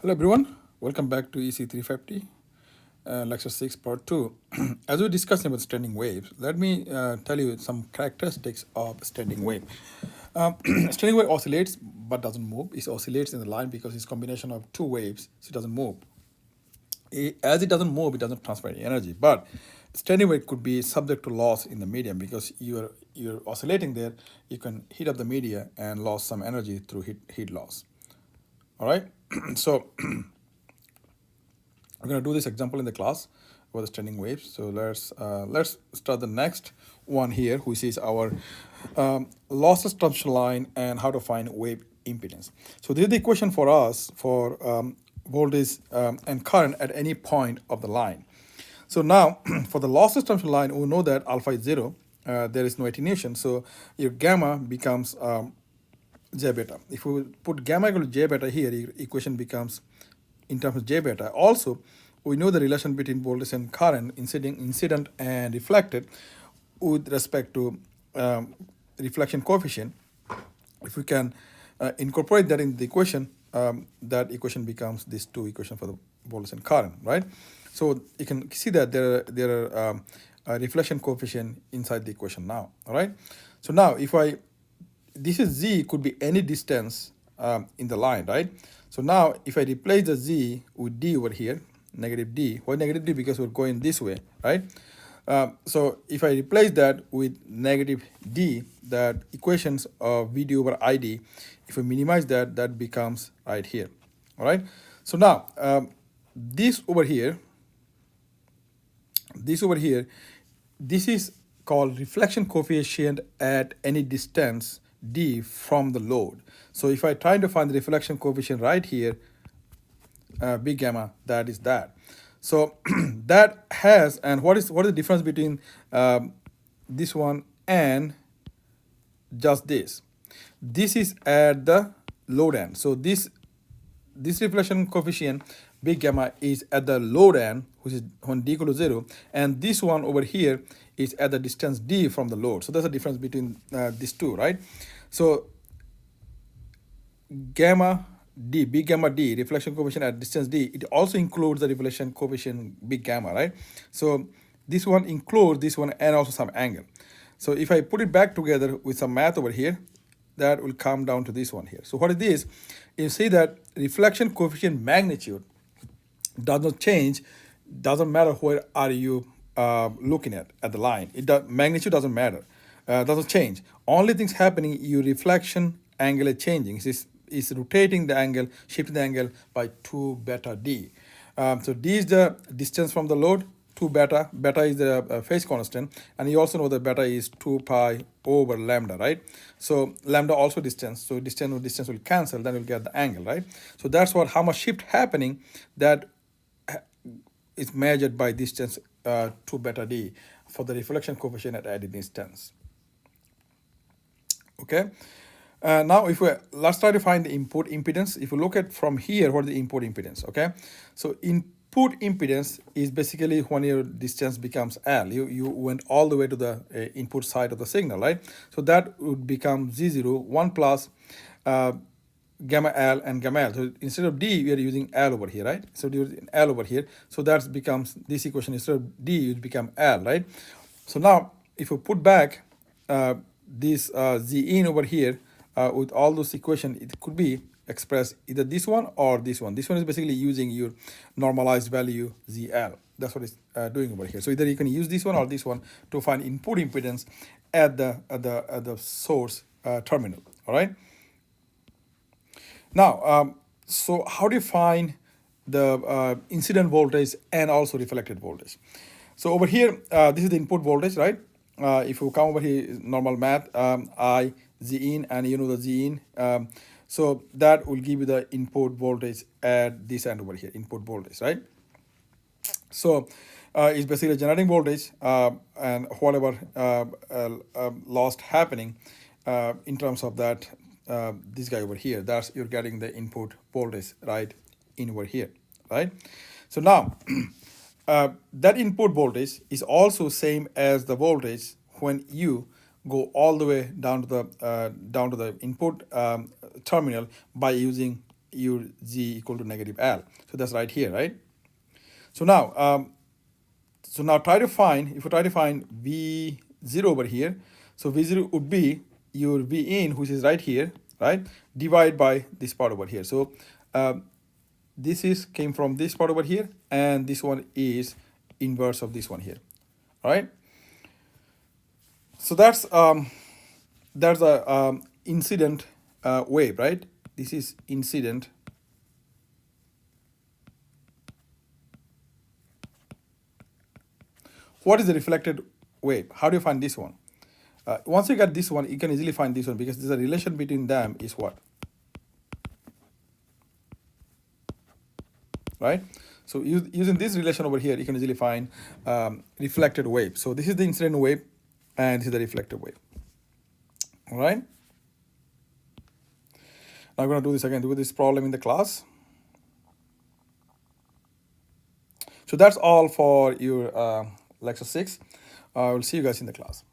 Hello everyone, welcome back to ECE 350, lecture 6 part 2. As we discussed about standing waves, let me tell you some characteristics of standing wave. Standing wave oscillates but doesn't move. It oscillates in the line because it's a combination of two waves, so it doesn't move. As it doesn't move, it doesn't transfer any energy. But standing wave could be subject to loss in the medium because you're oscillating there. You can heat up the media and lose some energy through heat loss. All right. So we're going to do this example in the class about the standing waves. So let's start the next one here, which is our lossless transmission line and how to find wave impedance. So this is the equation for us for voltage and current at any point of the line. So now for the lossless transmission line, we know that alpha is 0. There is no attenuation, so your gamma becomes j beta. If we put gamma equal to j beta here, your equation becomes in terms of j beta. Also, we know the relation between voltage and current, incident and reflected, with respect to reflection coefficient. If we can incorporate that in the equation, that equation becomes these two equations for the voltage and current, right? So you can see that there are a reflection coefficient inside the equation now, all right? So now if this is z could be any distance in the line, right? So now if I replace the z with d over here, negative d. Why negative d? Because we're going this way, right? So if I replace that with negative d, that equations of vd over id, if we minimize that, that becomes right here, all right? So now this over here, this is called reflection coefficient at any distance d from the load. So if I try to find the reflection coefficient right here, big gamma, that is that. So that has, and what is the difference between this one and just this? This is at the load end. So this reflection coefficient big gamma is at the load end, which is when d equal to 0, and this one over here is at the distance d from the load. So there's a difference between these two, right? So gamma d, big gamma d, reflection coefficient at distance d, it also includes the reflection coefficient big gamma, right? So this one includes this one and also some angle. So if I put it back together with some math over here, that will come down to this one here. So what it is, you see that reflection coefficient magnitude does not change, doesn't matter where are you looking at the line. Magnitude doesn't matter, doesn't change. Only things happening, your reflection angle is changing. Is rotating the angle, shifting the angle by 2 beta d. So d is the distance from the load, 2 beta. Beta is the phase constant, and you also know that beta is 2 pi over lambda, right? So lambda also distance, so distance with distance will cancel, then we'll get the angle, right? So that's what how much shift happening, that is measured by distance 2 beta d for the reflection coefficient at any distance. Okay. Now, let's try to find the input impedance. If you look at from here, what is the input impedance? Okay, so input impedance is basically when your distance becomes L. You went all the way to the input side of the signal, right? So that would become Z0 1 plus gamma L and gamma L. So instead of D, we are using L over here, right? So you're using L over here. So that becomes this equation. Instead of D, it become L, right? So now, if you put back this Z in over here, with all those equations, it could be expressed either this one or this one. This one is basically using your normalized value ZL. That's what it's doing over here. So either you can use this one or this one to find input impedance at the source terminal. All right. Now, so how do you find the incident voltage and also reflected voltage? So over here, this is the input voltage, right? If you come over here, normal math, I Z in, and you know the Z in. So that will give you the input voltage at this end over here, input voltage, right? So it's basically generating voltage and whatever lost happening in terms of that, this guy over here, that's you're getting the input voltage right in over here, right? So now that input voltage is also same as the voltage when you go all the way down to the input terminal by using your z equal to negative L. So that's right here, right? So now, try to find, if you try to find V0 over here, so V0 would be your V in, which is right here, right? Divide by this part over here. So this is came from this part over here, and this one is inverse of this one here, right? So that's a incident wave, right? This is incident. What is the reflected wave? How do you find this one? Once you get this one, you can easily find this one, because there's a relation between them is what? Right? So using this relation over here, you can easily find reflected wave. So this is the incident wave, and this is the reflected wave. All right? Now I'm going to do this again, do this problem in the class. So that's all for your lecture 6. I will see you guys in the class.